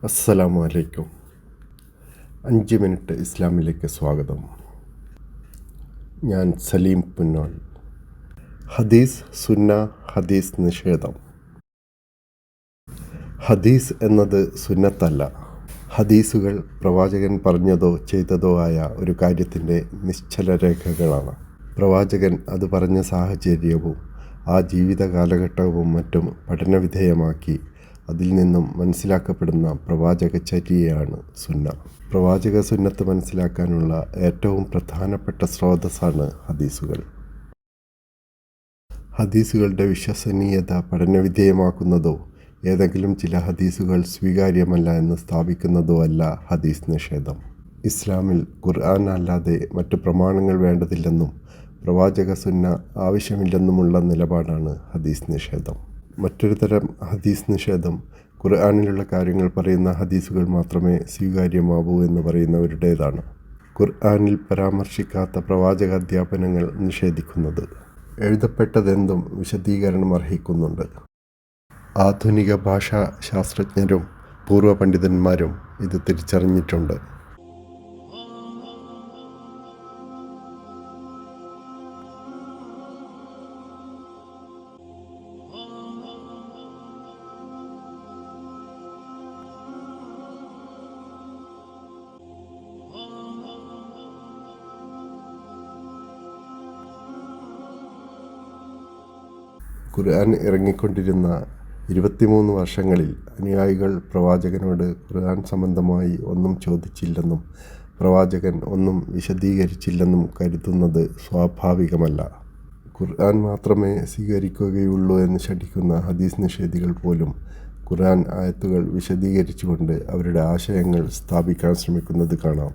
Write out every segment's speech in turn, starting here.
അസ്സലാമു അലൈക്കും. 5 മിനിറ്റ് ഇസ്ലാമിലേക്ക് സ്വാഗതം. ഞാൻ സലീം പുന്നോൾ. ഹദീസ് സുന്ന, ഹദീസ് നിഷേധം. ഹദീസ് എന്നത് സുന്നത്തല്ല. ഹദീസുകൾ പ്രവാചകൻ പറഞ്ഞതോ ചെയ്തതോ ആയ ഒരു കാര്യത്തിൻ്റെ നിശ്ചല രേഖകളാണ്. പ്രവാചകൻ അത് പറഞ്ഞ സാഹചര്യവും ആ ജീവിത കാലഘട്ടവും മറ്റും പഠനവിധേയമാക്കി അതിൽ നിന്നും മനസ്സിലാക്കപ്പെടുന്ന പ്രവാചകചര്യയാണ് സുന്ന. പ്രവാചക സുന്നത്ത് മനസ്സിലാക്കാനുള്ള ഏറ്റവും പ്രധാനപ്പെട്ട സ്രോതസ്സാണ് ഹദീസുകൾ. ഹദീസുകളുടെ വിശ്വസനീയത പഠനവിധേയമാക്കുന്നതോ ഏതെങ്കിലും ചില ഹദീസുകൾ സ്വീകാര്യമല്ല എന്ന് സ്ഥാപിക്കുന്നതോ അല്ല ഹദീസ് നിഷേധം. ഇസ്ലാമിൽ ഖുർആൻ അല്ലാതെ മറ്റു പ്രമാണങ്ങൾ വേണ്ടതില്ലെന്നും പ്രവാചക സുന്ന ആവശ്യമില്ലെന്നുമുള്ള നിലപാടാണ് ഹദീസ് നിഷേധം. മറ്റൊരു തരം ഹദീസ് നിഷേധം ഖുർആനിലുള്ള കാര്യങ്ങൾ പറയുന്ന ഹദീസുകൾ മാത്രമേ സ്വീകാര്യമാവൂ എന്ന് പറയുന്നവരുടേതാണ്. ഖുർആനിൽ പരാമർശിക്കാത്ത പ്രവാചക അധ്യാപനങ്ങൾ നിഷേധിക്കുന്നത്. എഴുതപ്പെട്ടതെന്തും വിശദീകരണം അർഹിക്കുന്നുണ്ട്. ആധുനിക ഭാഷാ ശാസ്ത്രജ്ഞരും പൂർവ്വ പണ്ഡിതന്മാരും ഇത് തിരിച്ചറിഞ്ഞിട്ടുണ്ട്. ഖുർആൻ ഇറങ്ങിക്കൊണ്ടിരുന്ന 23 വർഷങ്ങളിൽ അനുയായികൾ പ്രവാചകനോട് ഖുർആൻ സംബന്ധമായി ഒന്നും ചോദിച്ചില്ലെന്നും പ്രവാചകൻ ഒന്നും വിശദീകരിച്ചില്ലെന്നും കരുതുന്നത് സ്വാഭാവികമല്ല. ഖുർആൻ മാത്രമേ സ്വീകരിക്കുകയുള്ളൂ എന്ന് ശഠിക്കുന്ന ഹദീസ് നിഷേധികൾ പോലും ഖുർആൻ ആയത്തുകൾ വിശദീകരിച്ചുകൊണ്ട് അവരുടെ ആശയങ്ങൾ സ്ഥാപിക്കാൻ ശ്രമിക്കുന്നത് കാണാം.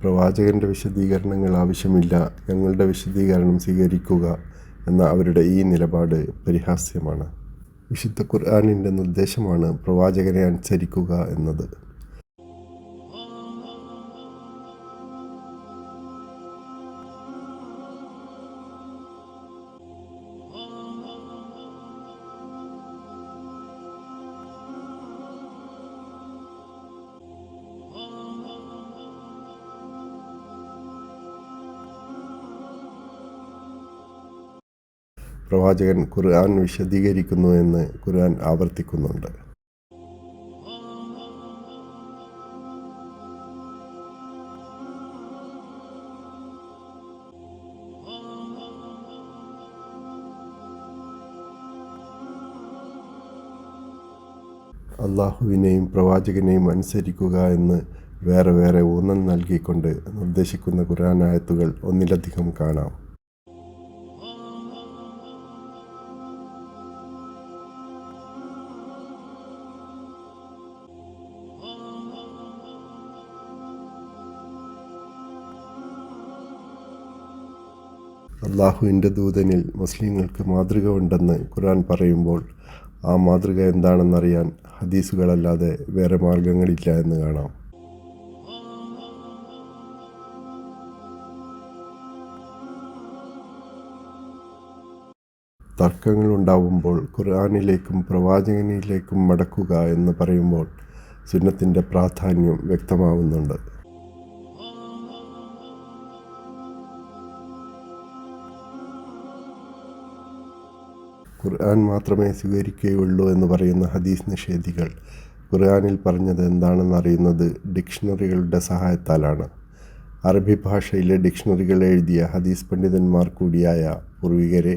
പ്രവാചകൻ്റെ വിശദീകരണങ്ങൾ ആവശ്യമില്ല, ഞങ്ങളുടെ വിശദീകരണം സ്വീകരിക്കുക എന്ന അവരുടെ ഈ നിലപാട് പരിഹാസ്യമാണ്. വിശുദ്ധ ഖുർആനിൻ്റെ നിർദ്ദേശമാണ് പ്രവാചകനെ അനുസരിക്കുക എന്നത്. പ്രവാചകൻ ഖുർആൻ വിശദീകരിക്കുന്നു എന്ന് ഖുർആൻ ആവർത്തിക്കുന്നുണ്ട്. അള്ളാഹുവിനെയും പ്രവാചകനെയും അനുസരിക്കുക എന്ന് വേറെ വേറെ ഊന്നൽ നൽകിക്കൊണ്ട് നിർദ്ദേശിക്കുന്ന ഖുർആൻ ആയത്തുകൾ ഒന്നിലധികം കാണാം. അള്ളാഹുവിൻ്റെ ദൂതനിൽ മുസ്ലിങ്ങൾക്ക് മാതൃക ഉണ്ടെന്ന് ഖുർആൻ പറയുമ്പോൾ ആ മാതൃക എന്താണെന്നറിയാൻ ഹദീസുകളല്ലാതെ വേറെ മാർഗങ്ങളില്ല എന്ന് കാണാം. തർക്കങ്ങൾ ഉണ്ടാവുമ്പോൾ ഖുർആനിലേക്കും പ്രവാചകനിലേക്കും മടക്കുക എന്ന് പറയുമ്പോൾ സുന്നത്തിൻ്റെ പ്രാധാന്യം വ്യക്തമാവുന്നുണ്ട്. ഖുർആൻ മാത്രമേ സ്വീകരിക്കുകയുള്ളൂ എന്ന് പറയുന്ന ഹദീസ് നിഷേധികൾ ഖുർആനിൽ പറഞ്ഞത് എന്താണെന്ന് അറിയുന്നത് ഡിക്ഷണറികളുടെ സഹായത്താലാണ്. അറബി ഭാഷയിലെ ഡിക്ഷണറികൾ എഴുതിയ ഹദീസ് പണ്ഡിതന്മാർ കൂടിയായ പൂർവികരെ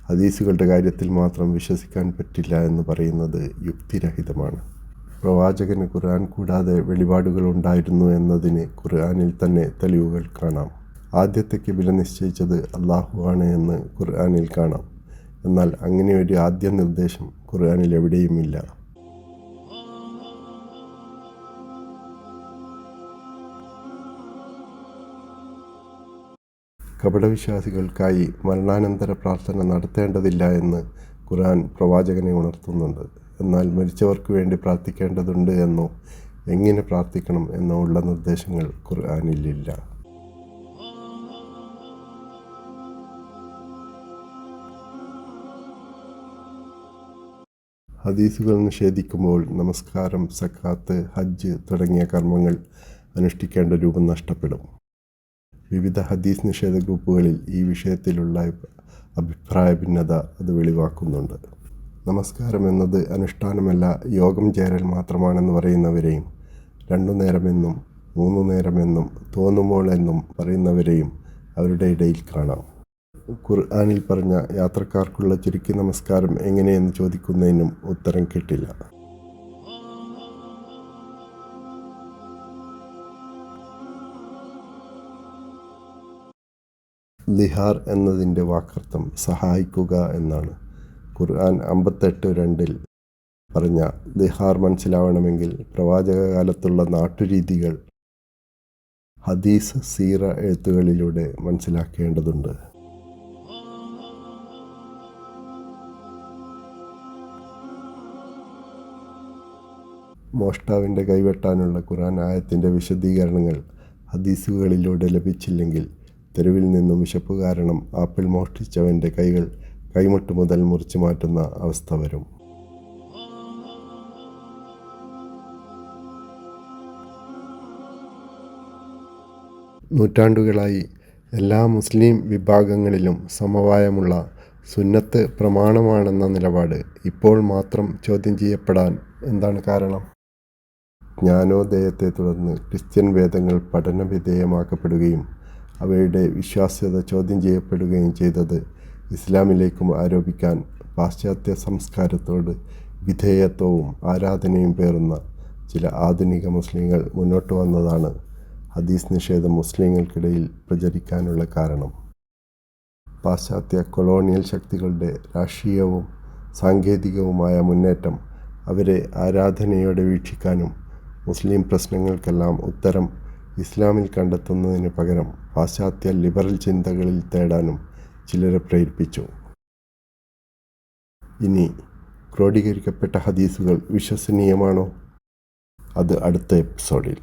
ഹദീസുകളുടെ കാര്യത്തിൽ മാത്രം വിശ്വസിക്കാൻ പറ്റില്ല എന്ന് പറയുന്നത് യുക്തിരഹിതമാണ്. പ്രവാചകന് ഖുർആൻ കൂടാതെ വെളിപാടുകൾ ഉണ്ടായിരുന്നു എന്നതിന് ഖുർആനിൽ തന്നെ തെളിവുകൾ കാണാം. ആദ്യത്തെ കിബില നിശ്ചയിച്ചത് അള്ളാഹു ആണ് എന്ന് ഖുർആനിൽ കാണാം. എന്നാൽ അങ്ങനെ ഒരു ആദ്യ നിർദ്ദേശം ഖുർആനിൽ എവിടെയുമില്ല. കപടവിശ്വാസികൾക്കായി മരണാനന്തര പ്രാർത്ഥന നടത്തേണ്ടതില്ല എന്ന് ഖുർആൻ പ്രവാചകനെ ഉണർത്തുന്നുണ്ട്. എന്നാൽ മരിച്ചവർക്ക് വേണ്ടി പ്രാർത്ഥിക്കേണ്ടതുണ്ട് എന്നോ എങ്ങനെ പ്രാർത്ഥിക്കണം എന്നോ ഉള്ള നിർദ്ദേശങ്ങൾ ഖുർആനിലില്ല. ഹദീസുകൾ നിഷേധിക്കുമ്പോൾ നമസ്കാരം, സക്കാത്ത്, ഹജ്ജ് തുടങ്ങിയ കർമ്മങ്ങൾ അനുഷ്ഠിക്കേണ്ട രൂപം നഷ്ടപ്പെടും. വിവിധ ഹദീസ് നിഷേധ ഗ്രൂപ്പുകളിൽ ഈ വിഷയത്തിലുള്ള അഭിപ്രായ ഭിന്നത അത് വെളിവാക്കുന്നുണ്ട്. നമസ്കാരം എന്നത് അനുഷ്ഠാനമല്ല, യോഗം ചേരൽ മാത്രമാണെന്ന് പറയുന്നവരെയും 2 നേരമെന്നും 3 നേരമെന്നും തോന്നുമ്പോൾ എന്നും പറയുന്നവരെയും അവരുടെ ഇടയിൽ കാണാം. ഖുർആനിൽ പറഞ്ഞ യാത്രക്കാർക്കുള്ള ചുരുക്കി നമസ്കാരം എങ്ങനെയെന്ന് ചോദിക്കുന്നതിനും ഉത്തരം കിട്ടില്ല. ലിഹാർ എന്നതിൻ്റെ വാക്കർത്ഥം സഹായിക്കുക എന്നാണ്. ഖുർആൻ 58:2 പറഞ്ഞ ലിഹാർ മനസ്സിലാവണമെങ്കിൽ പ്രവാചക കാലത്തുള്ള നാട്ടുരീതികൾ ഹദീസ്, സീറ എഴുത്തുകളിലൂടെ മനസ്സിലാക്കേണ്ടതുണ്ട്. മോഷ്ടാവിൻ്റെ കൈവെട്ടാനുള്ള ഖുർആൻ ആയത്തിൻ്റെ വിശദീകരണങ്ങൾ ഹദീസുകളിലൂടെ ലഭിച്ചില്ലെങ്കിൽ തെരുവിൽ നിന്നും വിശപ്പ് കാരണം ആപ്പിൾ മോഷ്ടിച്ചവൻ്റെ കൈകൾ കൈമുട്ട് മുതൽ മുറിച്ചു മാറ്റുന്ന അവസ്ഥ വരും. നൂറ്റാണ്ടുകളായി എല്ലാ മുസ്ലിം വിഭാഗങ്ങളിലും സമവായമുള്ള സുന്നത്ത് പ്രമാണമാണെന്ന നിലപാട് ഇപ്പോൾ മാത്രം ചോദ്യം ചെയ്യപ്പെടാൻ എന്താണ് കാരണം? ജ്ഞാനോദയത്തെ തുടർന്ന് ക്രിസ്ത്യൻ വേദങ്ങൾ പഠനവിധേയമാക്കപ്പെടുകയും അവയുടെ വിശ്വാസ്യത ചോദ്യം ചെയ്യപ്പെടുകയും ചെയ്തത് ഇസ്ലാമിലേക്കും ആരോപിക്കാൻ പാശ്ചാത്യ സംസ്കാരത്തോട് വിധേയത്വവും ആരാധനയും പേറുന്ന ചില ആധുനിക മുസ്ലിങ്ങൾ മുന്നോട്ട് വന്നതാണ് ഹദീസ് നിഷേധം മുസ്ലിങ്ങൾക്കിടയിൽ പ്രചരിക്കാനുള്ള കാരണം. പാശ്ചാത്യ കൊളോണിയൽ ശക്തികളുടെ രാഷ്ട്രീയവും സാങ്കേതികവുമായ മുന്നേറ്റം അവരെ ആരാധനയോടെ വീക്ഷിക്കാനും മുസ്ലിം പ്രശ്നങ്ങൾക്കെല്ലാം ഉത്തരം ഇസ്ലാമിൽ കണ്ടെത്തുന്നതിന് പകരം പാശ്ചാത്യ ലിബറൽ ചിന്തകളിൽ തേടാനും ചിലരെ പ്രേരിപ്പിച്ചു. ഇനി ക്രോഡീകരിക്കപ്പെട്ട ഹദീസുകൾ വിശ്വസനീയമാണോ? അത് അടുത്ത എപ്പിസോഡിൽ.